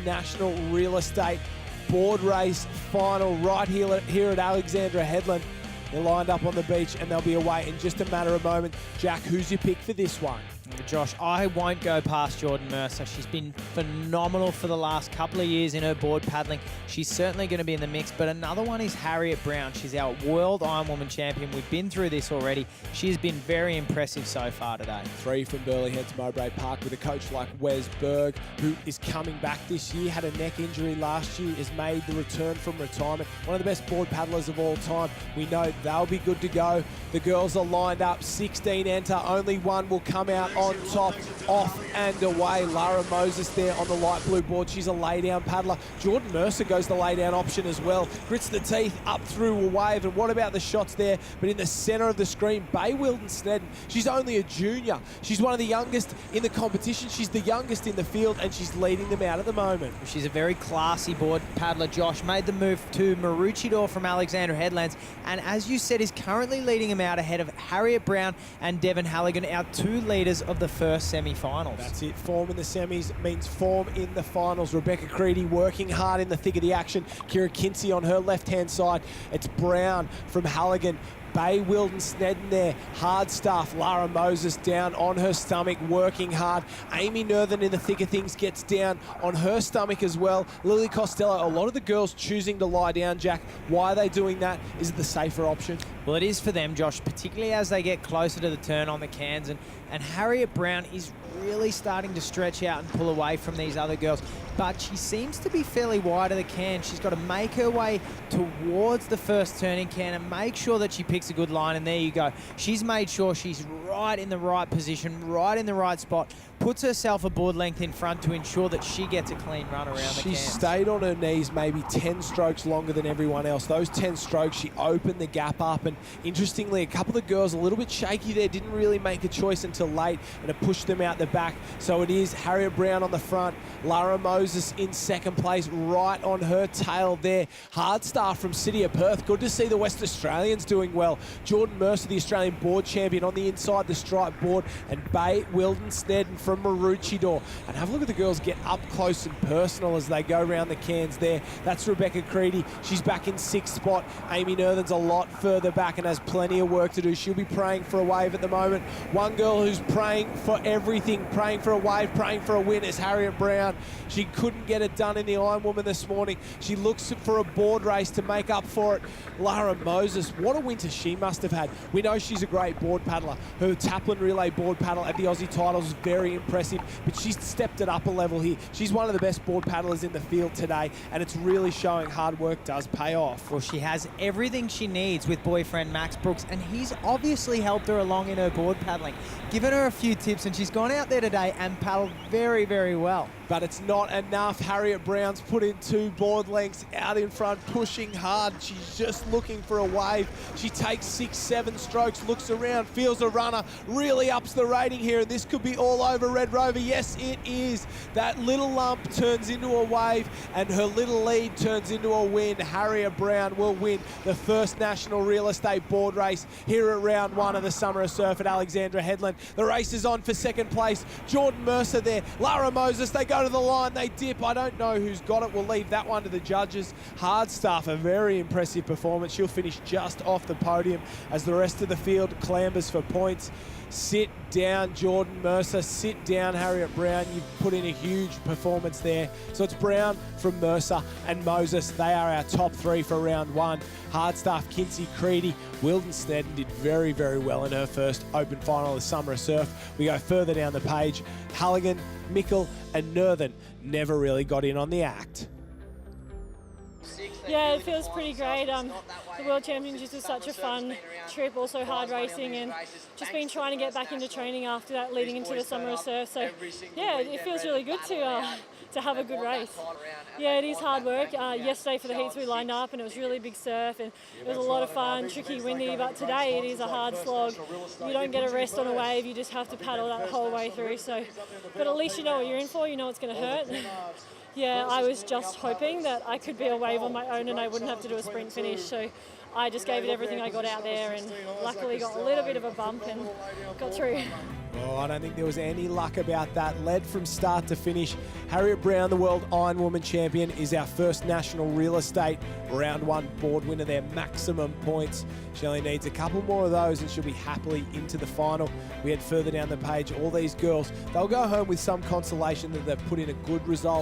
National Real Estate Board Race final right here at Alexandra Headland. They're lined up on the beach and they'll be away in just a matter of moments. Jack, who's your pick for this one? Josh, I won't go past Jordan Mercer. She's been phenomenal for the last couple of years in her board paddling. She's certainly going to be in the mix, but another one is Harriet Brown. She's our World Ironwoman champion. We've been through this already. She has been very impressive so far today. 3 from Burleigh Heads Mowbray Park with a coach like Wes Berg, who is coming back this year, had a neck injury last year, has made the return from retirement. One of the best board paddlers of all time. We know they'll be good to go. The girls are lined up, 16 enter, only one will come out on top, off and away. Lara Moses there on the light blue board. She's a lay-down paddler. Jordan Mercer goes the lay-down option as well. Grits the teeth up through a wave. And what about the shots there? But in the centre of the screen, Bay Wilden Snedden. She's only a junior. She's one of the youngest in the competition. She's the youngest in the field, and she's leading them out at the moment. She's a very classy board paddler. Josh made the move to Maroochydore from Alexandra Headlands, and as you said, is currently leading them out ahead of Harriet Brown and Devon Halligan, our 2 leaders of the first semi-finals. That's it. Form in the semis means form in the finals. Rebecca Creedy working hard in the thick of the action. Kira Kinsey on her left-hand side. It's Brown from Halligan. Bay Wilden Snedden there, hard stuff. Lara Moses down on her stomach, working hard. Amy Nerthen in the thick of things gets down on her stomach as well. Lily Costello, a lot of the girls choosing to lie down, Jack. Why are they doing that? Is it the safer option? Well, it is for them, Josh, particularly as they get closer to the turn on the cans. And Harriet Brown is really starting to stretch out and pull away from these other girls. But she seems to be fairly wide of the can. She's got to make her way towards the first turning can and make sure that she picks a good line. And there you go. She's made sure she's right in the right position, right in the right spot, puts herself a board length in front to ensure that she gets a clean run around the can. She stayed on her knees maybe 10 strokes longer than everyone else. Those 10 strokes, she opened the gap up. And interestingly, a couple of girls a little bit shaky there, didn't really make a choice until late, and it pushed them out the back. So it is Harriet Brown on the front, Lara Moses in second place, right on her tail there. Hard start from City of Perth. Good to see the West Australians doing well. Jordan Mercer, the Australian board champion, on the inside the stripe board, and Bay Wilden Snedden from Maroochydore. And have a look at the girls get up close and personal as they go around the cans there. That's Rebecca Creedy. She's back in 6th spot. Amy Nerthen's a lot further back and has plenty of work to do. She'll be praying for a wave at the moment. One girl who's praying for everything, praying for a wave, praying for a win is Harriet Brown. She couldn't get it done in the Ironwoman this morning. She looks for a board race to make up for it. Lara Moses, what a winter she must have had. We know she's a great board paddler. Her Taplin Relay board paddle at the Aussie titles is very impressive, but she's stepped it up a level here. She's one of the best board paddlers in the field today, and it's really showing hard work does pay off. Well, she has everything she needs with boyfriend Max Brooks, and he's obviously helped her along in her board paddling, given her a few tips, and she's gone out there today and paddled very, very well. But it's not enough. Harriet Brown's put in 2 board lengths out in front, pushing hard. She's just looking for a wave. She takes 6, 7 strokes, looks around, feels a runner, really ups the rating here, and this could be all over Red Rover. Yes, it is. That little lump turns into a wave, and her little lead turns into a win. Harriet Brown will win the first National Real Estate Board Race here at round 1 of the Summer of Surf at Alexandra Headland. The race is on for second place. Jordan Mercer there. Lara Moses, they go to the line, they dip. I don't know who's got it. We'll leave that one to the judges. Hard stuff, a very impressive performance. She'll finish just off the podium as the rest of the field clambers for points. Sit down, Jordan Mercer. Sit down, Harriet Brown. You've put in a huge performance there. So it's Brown from Mercer and Moses. They are our top 3 for round 1. Hard stuff, Kinsey, Creedy. Wilden Snedden did very, very well in her first open final of the Summer of Surf. We go further down the page. Halligan, Mickle and Nerthen never really got in on the act. Yeah, it feels pretty great. The World Championships was such a fun trip, also hard racing, and just been trying to get back into training after that, leading into the Summer of Surf. So yeah, it feels really good to have a good race. Yeah, it is hard work. Yesterday for the heats we lined up and it was really big surf and it was a lot of fun, tricky, windy, but today it is a hard slog. You don't get a rest on a wave, you just have to paddle that whole way through. So, but at least you know what you're in for, you know it's going to hurt. Yeah, I was just hoping that I could be a wave on my own and I wouldn't have to do a sprint finish. So I just gave it everything I got out there, and luckily got a little bit of a bump and got through. Oh, I don't think there was any luck about that. Led from start to finish. Harriet Brown, the World Iron Woman Champion, is our first national real estate round 1 board winner, their maximum points. She only needs a couple more of those and she'll be happily into the final. We head further down the page. All these girls, they'll go home with some consolation that they've put in a good result